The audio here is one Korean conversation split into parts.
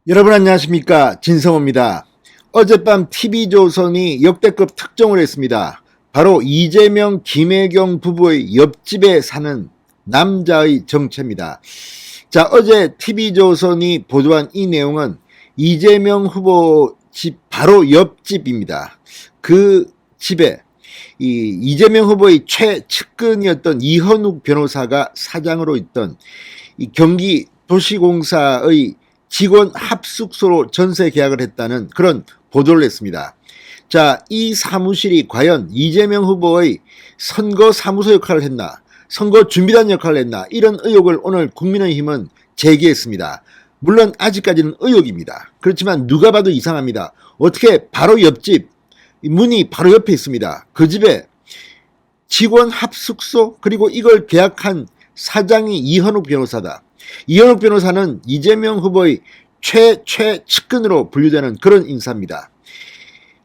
여러분 안녕하십니까, 진성호입니다. 어젯밤 TV조선이 역대급 특종을 했습니다. 바로 이재명, 김혜경 부부의 옆집에 사는 남자의 정체입니다. 자, 어제 TV조선이 보도한 이 내용은 이재명 후보 집 바로 옆집입니다. 그 집에 이재명 후보의 최측근이었던 이현욱 변호사가 사장으로 있던 이 경기 도시공사의 직원 합숙소로 전세 계약을 했다는 그런 보도를 했습니다. 자, 이 사무실이 과연 이재명 후보의 선거 사무소 역할을 했나, 선거 준비단 역할을 했나, 이런 의혹을 오늘 국민의힘은 제기했습니다. 물론 아직까지는 의혹입니다. 그렇지만 누가 봐도 이상합니다. 어떻게 바로 옆집, 문이 바로 옆에 있습니다. 그 집에 직원 합숙소, 그리고 이걸 계약한 사장이 이현욱 변호사다. 이현욱 변호사는 이재명 후보의 최측근으로 분류되는 그런 인사입니다.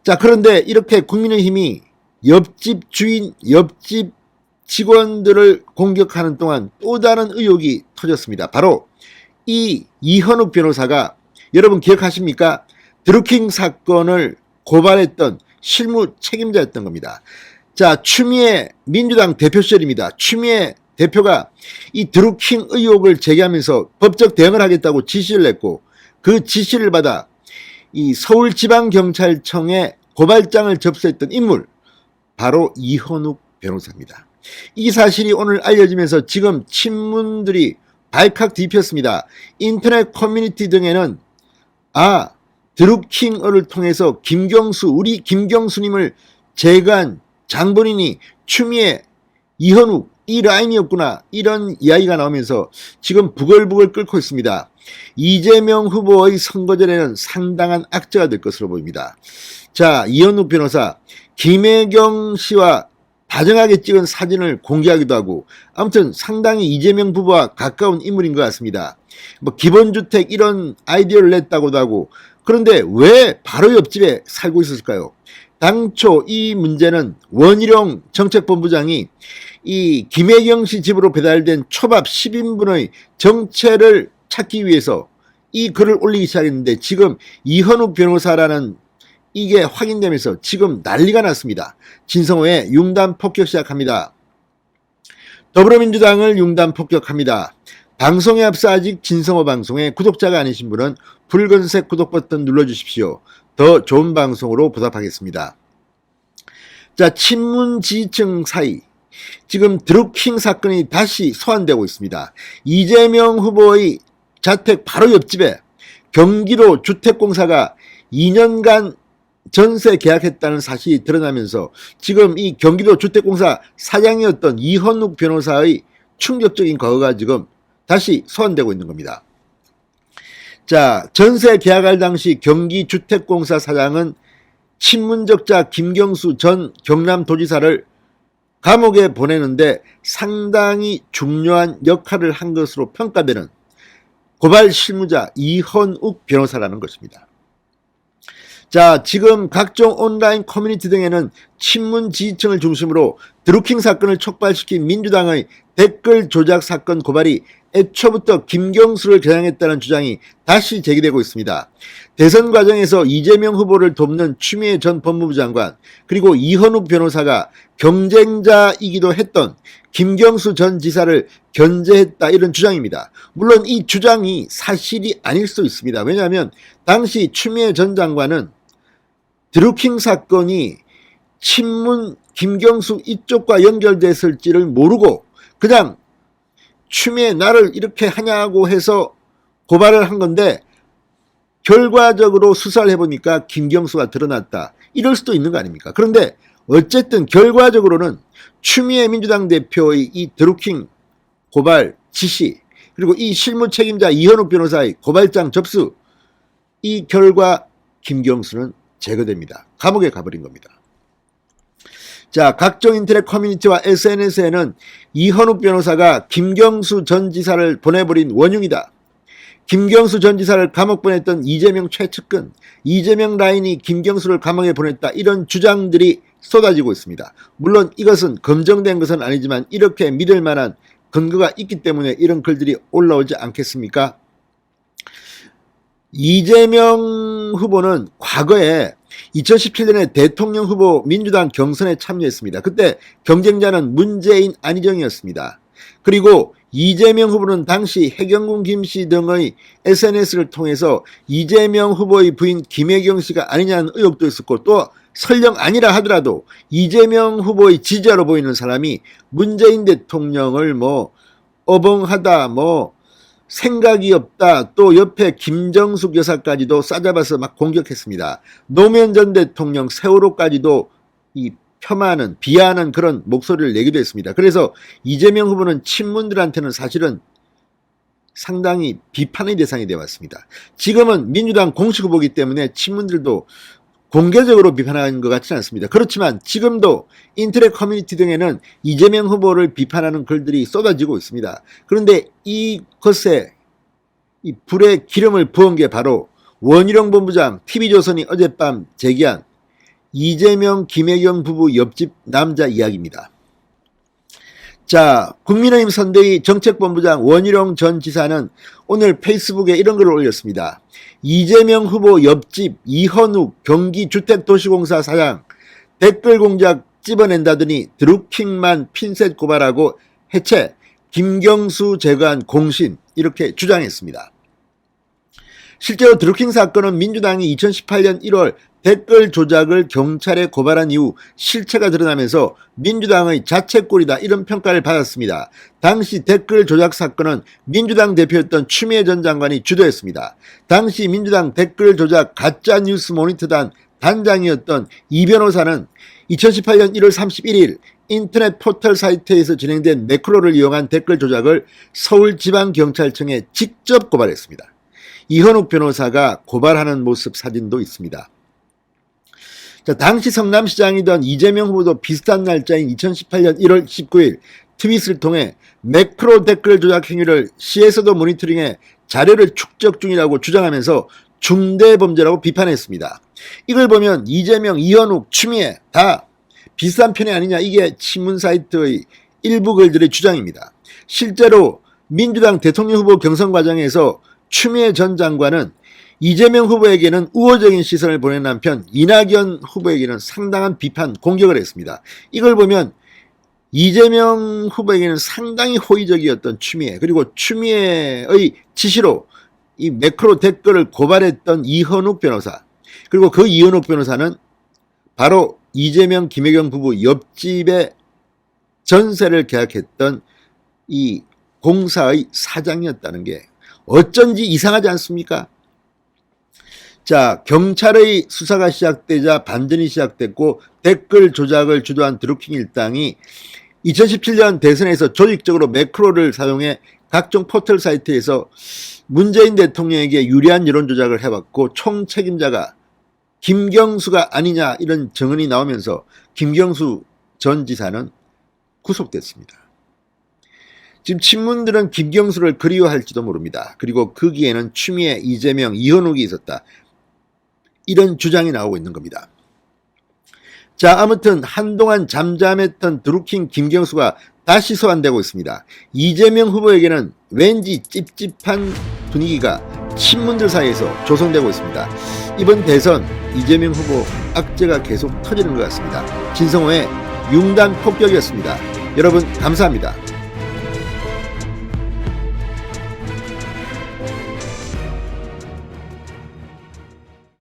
자, 그런데 이렇게 국민의힘이 옆집 주인, 옆집 직원들을 공격하는 동안 또 다른 의혹이 터졌습니다. 바로 이 이현욱 변호사가, 여러분 기억하십니까? 드루킹 사건을 고발했던 실무 책임자였던 겁니다. 자, 추미애 민주당 대표 시절입니다. 추미애 대표가 이 드루킹 의혹을 제기하면서 법적 대응을 하겠다고 지시를 냈고, 그 지시를 받아 이 서울지방경찰청에 고발장을 접수했던 인물, 바로 이현욱 변호사입니다. 이 사실이 오늘 알려지면서 지금 친문들이 발칵 뒤폈습니다. 인터넷 커뮤니티 등에는 드루킹을 통해서 우리 김경수님을 제거한 장본인이 추미애, 이현욱, 이 라인이었구나, 이런 이야기가 나오면서 지금 부글부글 끓고 있습니다. 이재명 후보의 선거전에는 상당한 악재가 될 것으로 보입니다. 자, 이현욱 변호사, 김혜경 씨와 다정하게 찍은 사진을 공개하기도 하고, 아무튼 상당히 이재명 후보와 가까운 인물인 것 같습니다. 뭐 기본주택 이런 아이디어를 냈다고도 하고, 그런데 왜 바로 옆집에 살고 있었을까요? 당초 이 문제는 원희룡 정책본부장이 이 김혜경 씨 집으로 배달된 초밥 10인분의 정체를 찾기 위해서 이 글을 올리기 시작했는데, 지금 이현욱 변호사라는 이게 확인되면서 지금 난리가 났습니다. 진성호의 융단 폭격 시작합니다. 더불어민주당을 융단 폭격합니다. 방송에 앞서 아직 진성호 방송에 구독자가 아니신 분은 붉은색 구독 버튼 눌러주십시오. 더 좋은 방송으로 보답하겠습니다. 자, 친문 지지층 사이 지금 드루킹 사건이 다시 소환되고 있습니다. 이재명 후보의 자택 바로 옆집에 경기도 주택공사가 2년간 전세 계약했다는 사실이 드러나면서 지금 이 경기도 주택공사 사장이었던 이현욱 변호사의 충격적인 과거가 지금 다시 소환되고 있는 겁니다. 자, 전세 계약할 당시 경기주택공사 사장은 친문적자 김경수 전 경남도지사를 감옥에 보내는데 상당히 중요한 역할을 한 것으로 평가되는 고발 실무자 이현욱 변호사라는 것입니다. 자, 지금 각종 온라인 커뮤니티 등에는 친문 지지층을 중심으로 드루킹 사건을 촉발시킨 민주당의 댓글 조작 사건 고발이 애초부터 김경수를 겨냥했다는 주장이 다시 제기되고 있습니다. 대선 과정에서 이재명 후보를 돕는 추미애 전 법무부 장관, 그리고 이현욱 변호사가 경쟁자이기도 했던 김경수 전 지사를 견제했다, 이런 주장입니다. 물론 이 주장이 사실이 아닐 수 있습니다. 왜냐하면 당시 추미애 전 장관은 드루킹 사건이 친문 김경수 이쪽과 연결됐을지를 모르고 그냥 추미애 나를 이렇게 하냐고 해서 고발을 한 건데, 결과적으로 수사를 해보니까 김경수가 드러났다, 이럴 수도 있는 거 아닙니까? 그런데 어쨌든 결과적으로는 추미애 민주당 대표의 이 드루킹 고발 지시, 그리고 이 실무 책임자 이현욱 변호사의 고발장 접수, 이 결과 김경수는 제거됩니다. 감옥에 가버린 겁니다. 자, 각종 인터넷 커뮤니티와 SNS에는 이현욱 변호사가 김경수 전 지사를 보내버린 원흉이다, 김경수 전 지사를 감옥 보냈던 이재명 최측근, 이재명 라인이 김경수를 감옥에 보냈다, 이런 주장들이 쏟아지고 있습니다. 물론 이것은 검증된 것은 아니지만 이렇게 믿을 만한 근거가 있기 때문에 이런 글들이 올라오지 않겠습니까? 이재명 후보는 과거에 2017년에 대통령 후보 민주당 경선에 참여했습니다. 그때 경쟁자는 문재인, 안희정이었습니다. 그리고 이재명 후보는 당시 해경군 김씨 등의 SNS를 통해서 이재명 후보의 부인 김혜경 씨가 아니냐는 의혹도 있었고, 또 설령 아니라 하더라도 이재명 후보의 지지자로 보이는 사람이 문재인 대통령을 어벙하다, 생각이 없다, 또 옆에 김정숙 여사까지도 싸잡아서 막 공격했습니다. 노무현 전 대통령 세월호까지도 폄하하는, 비하하는 그런 목소리를 내기도 했습니다. 그래서 이재명 후보는 친문들한테는 사실은 상당히 비판의 대상이 되어 왔습니다. 지금은 민주당 공식 후보이기 때문에 친문들도 공개적으로 비판하는 것 같지는 않습니다. 그렇지만 지금도 인터넷 커뮤니티 등에는 이재명 후보를 비판하는 글들이 쏟아지고 있습니다. 그런데 이것에 이 불에 기름을 부은 게 바로 원희룡 본부장, TV조선이 어젯밤 제기한 이재명, 김혜경 부부 옆집 남자 이야기입니다. 자, 국민의힘 선대위 정책본부장 원희룡 전 지사는 오늘 페이스북에 이런 글을 올렸습니다. 이재명 후보 옆집 이현욱 경기주택도시공사 사장 댓글 공작 찝어낸다더니 드루킹만 핀셋 고발하고 해체, 김경수 제거한 공신, 이렇게 주장했습니다. 실제로 드루킹 사건은 민주당이 2018년 1월 댓글 조작을 경찰에 고발한 이후 실체가 드러나면서 민주당의 자책골이다, 이런 평가를 받았습니다. 당시 댓글 조작 사건은 민주당 대표였던 추미애 전 장관이 주도했습니다. 당시 민주당 댓글 조작 가짜뉴스 모니터단 단장이었던 이 변호사는 2018년 1월 31일 인터넷 포털 사이트에서 진행된 매크로를 이용한 댓글 조작을 서울지방경찰청에 직접 고발했습니다. 이현욱 변호사가 고발하는 모습 사진도 있습니다. 자, 당시 성남시장이던 이재명 후보도 비슷한 날짜인 2018년 1월 19일 트윗을 통해 매크로 댓글 조작 행위를 시에서도 모니터링해 자료를 축적 중이라고 주장하면서 중대범죄라고 비판했습니다. 이걸 보면 이재명, 이현욱, 추미애 다 비슷한 편이 아니냐, 이게 친문 사이트의 일부 글들의 주장입니다. 실제로 민주당 대통령 후보 경선 과정에서 추미애 전 장관은 이재명 후보에게는 우호적인 시선을 보낸 한편 이낙연 후보에게는 상당한 비판, 공격을 했습니다. 이걸 보면 이재명 후보에게는 상당히 호의적이었던 추미애, 그리고 추미애의 지시로 이 매크로 댓글을 고발했던 이현욱 변호사, 그리고 그 이현욱 변호사는 바로 이재명, 김혜경 부부 옆집에 전세를 계약했던 이 공사의 사장이었다는 게 어쩐지 이상하지 않습니까? 자, 경찰의 수사가 시작되자 반전이 시작됐고 댓글 조작을 주도한 드루킹 일당이 2017년 대선에서 조직적으로 매크로를 사용해 각종 포털 사이트에서 문재인 대통령에게 유리한 여론 조작을 해왔고 총책임자가 김경수가 아니냐, 이런 증언이 나오면서 김경수 전 지사는 구속됐습니다. 지금 친문들은 김경수를 그리워할지도 모릅니다. 그리고 거기에는 추미애, 이재명, 이현욱이 있었다, 이런 주장이 나오고 있는 겁니다. 자, 아무튼 한동안 잠잠했던 드루킹 김경수가 다시 소환되고 있습니다. 이재명 후보에게는 왠지 찝찝한 분위기가 친문들 사이에서 조성되고 있습니다. 이번 대선 이재명 후보 악재가 계속 터지는 것 같습니다. 진성호의 융단 폭격이었습니다. 여러분 감사합니다.